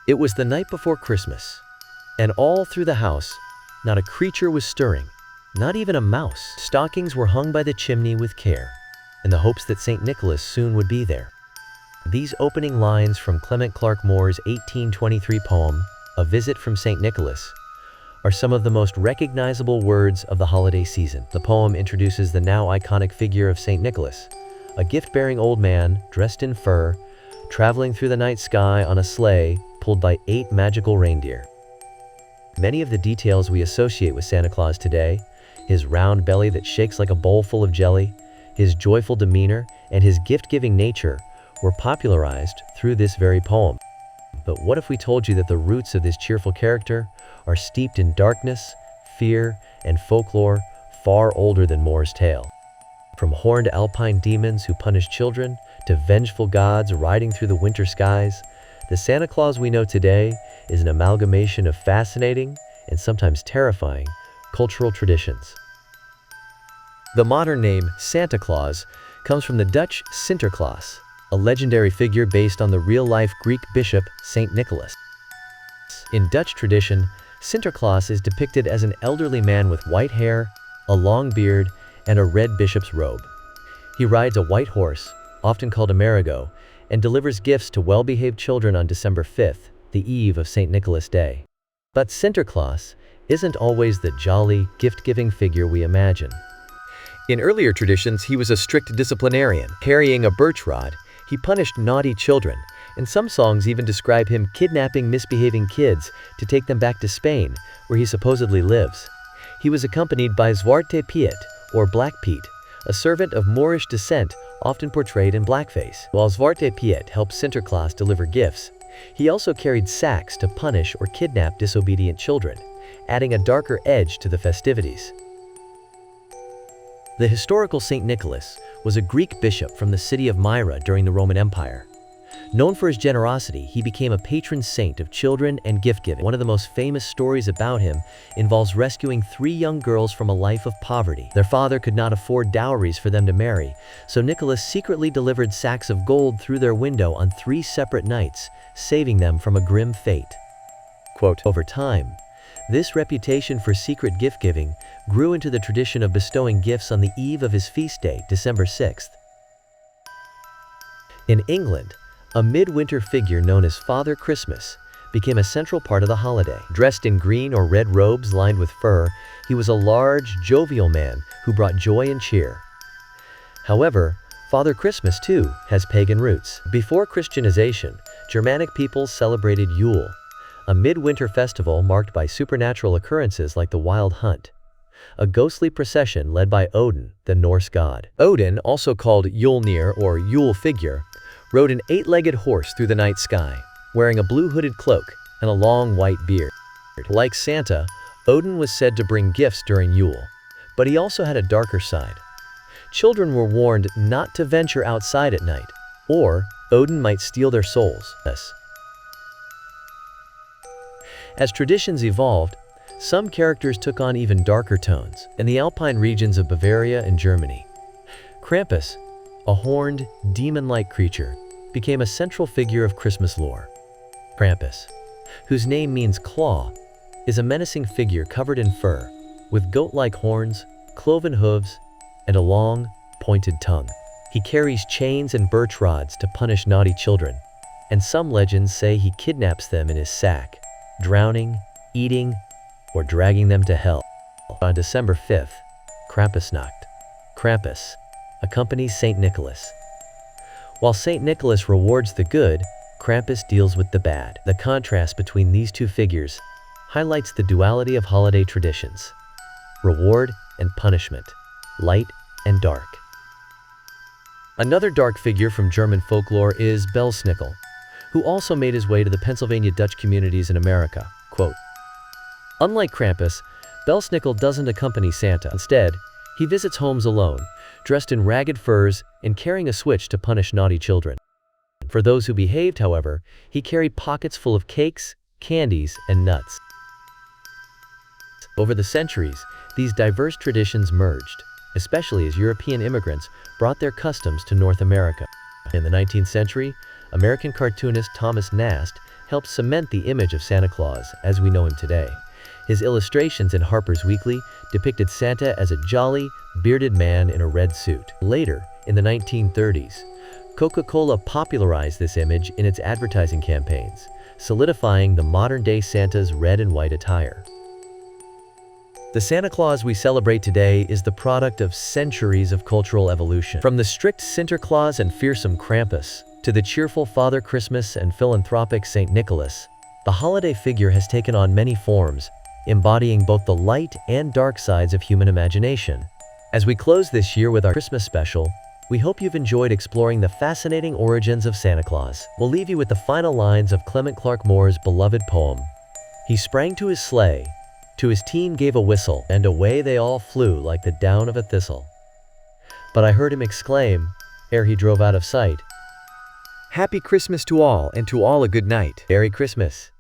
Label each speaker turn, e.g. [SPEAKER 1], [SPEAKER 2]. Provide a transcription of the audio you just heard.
[SPEAKER 1] It was the night before Christmas, and all through the house, not a creature was stirring, not even a mouse. Stockings were hung by the chimney with care, in the hopes that St. Nicholas soon would be there. These opening lines from Clement Clarke Moore's 1823 poem, A Visit from St. Nicholas, are some of the most recognizable words of the holiday season. The poem introduces the now iconic figure of St. Nicholas, a gift-bearing old man dressed in fur, traveling through the night sky on a sleigh pulled by 8 magical reindeer. Many of the details we associate with Santa Claus today, his round belly that shakes like a bowl full of jelly, his joyful demeanor, and his gift-giving nature, were popularized through this very poem. But what if we told you that the roots of this cheerful character are steeped in darkness, fear, and folklore far older than Moore's tale? From horned alpine demons who punish children to vengeful gods riding through the winter skies, the Santa Claus we know today is an amalgamation of fascinating and sometimes terrifying cultural traditions. The modern name Santa Claus comes from the Dutch Sinterklaas, a legendary figure based on the real-life Greek bishop Saint Nicholas. In Dutch tradition, Sinterklaas is depicted as an elderly man with white hair, a long beard, and a red bishop's robe. He rides a white horse, often called a marigot, and delivers gifts to well-behaved children on December 5th, the eve of St. Nicholas Day. But Sinterklaas isn't always the jolly, gift-giving figure we imagine. In earlier traditions, he was a strict disciplinarian. Carrying a birch rod, he punished naughty children, and some songs even describe him kidnapping misbehaving kids to take them back to Spain, where he supposedly lives. He was accompanied by Zwarte Piet, or Black Pete, a servant of Moorish descent often portrayed in blackface. While Zwarte Piet helped Sinterklaas deliver gifts, he also carried sacks to punish or kidnap disobedient children, adding a darker edge to the festivities. The historical St. Nicholas was a Greek bishop from the city of Myra during the Roman Empire. Known for his generosity, he became a patron saint of children and gift-giving. One of the most famous stories about him involves rescuing 3 young girls from a life of poverty. Their father could not afford dowries for them to marry, so Nicholas secretly delivered sacks of gold through their window on 3 separate nights, saving them from a grim fate. Quote, over time, this reputation for secret gift-giving grew into the tradition of bestowing gifts on the eve of his feast day, December 6th. In England, a midwinter figure known as Father Christmas became a central part of the holiday. Dressed in green or red robes lined with fur, he was a large, jovial man who brought joy and cheer. However, Father Christmas, too, has pagan roots. Before Christianization, Germanic peoples celebrated Yule, a midwinter festival marked by supernatural occurrences like the Wild Hunt, a ghostly procession led by Odin, the Norse god. Odin, also called Yulnir or Yule figure, rode an 8-legged horse through the night sky, wearing a blue hooded cloak and a long white beard. Like Santa, Odin was said to bring gifts during Yule, but he also had a darker side. Children were warned not to venture outside at night, or Odin might steal their souls. As traditions evolved, some characters took on even darker tones. In the alpine regions of Bavaria and Germany, Krampus, a horned, demon-like creature, became a central figure of Christmas lore. Krampus, whose name means claw, is a menacing figure covered in fur, with goat-like horns, cloven hooves, and a long, pointed tongue. He carries chains and birch rods to punish naughty children, and some legends say he kidnaps them in his sack, drowning, eating, or dragging them to hell. On December 5th, Krampusnacht, Krampus accompanies St. Nicholas. While St. Nicholas rewards the good, Krampus deals with the bad. The contrast between these two figures highlights the duality of holiday traditions: reward and punishment, light and dark. Another dark figure from German folklore is Belsnickel, who also made his way to the Pennsylvania Dutch communities in America. Quote, unlike Krampus, Belsnickel doesn't accompany Santa. Instead, he visits homes alone, dressed in ragged furs and carrying a switch to punish naughty children. For those who behaved, however, he carried pockets full of cakes, candies, and nuts. Over the centuries, these diverse traditions merged, especially as European immigrants brought their customs to North America. In the 19th century, American cartoonist Thomas Nast helped cement the image of Santa Claus as we know him today. His illustrations in Harper's Weekly depicted Santa as a jolly, bearded man in a red suit. Later, in the 1930s, Coca Cola popularized this image in its advertising campaigns, solidifying the modern-day Santa's red and white attire. The Santa Claus we celebrate today is the product of centuries of cultural evolution. From the strict Santa Claus and fearsome Krampus, to the cheerful Father Christmas and philanthropic St. Nicholas, the holiday figure has taken on many forms, embodying both the light and dark sides of human imagination. As we close this year with our Christmas special, we hope you've enjoyed exploring the fascinating origins of Santa Claus. We'll leave you with the final lines of Clement Clarke Moore's beloved poem. He sprang to his sleigh, to his team gave a whistle, and away they all flew like the down of a thistle. But I heard him exclaim, ere he drove out of sight, "Happy Christmas to all, and to all a good night. Merry Christmas."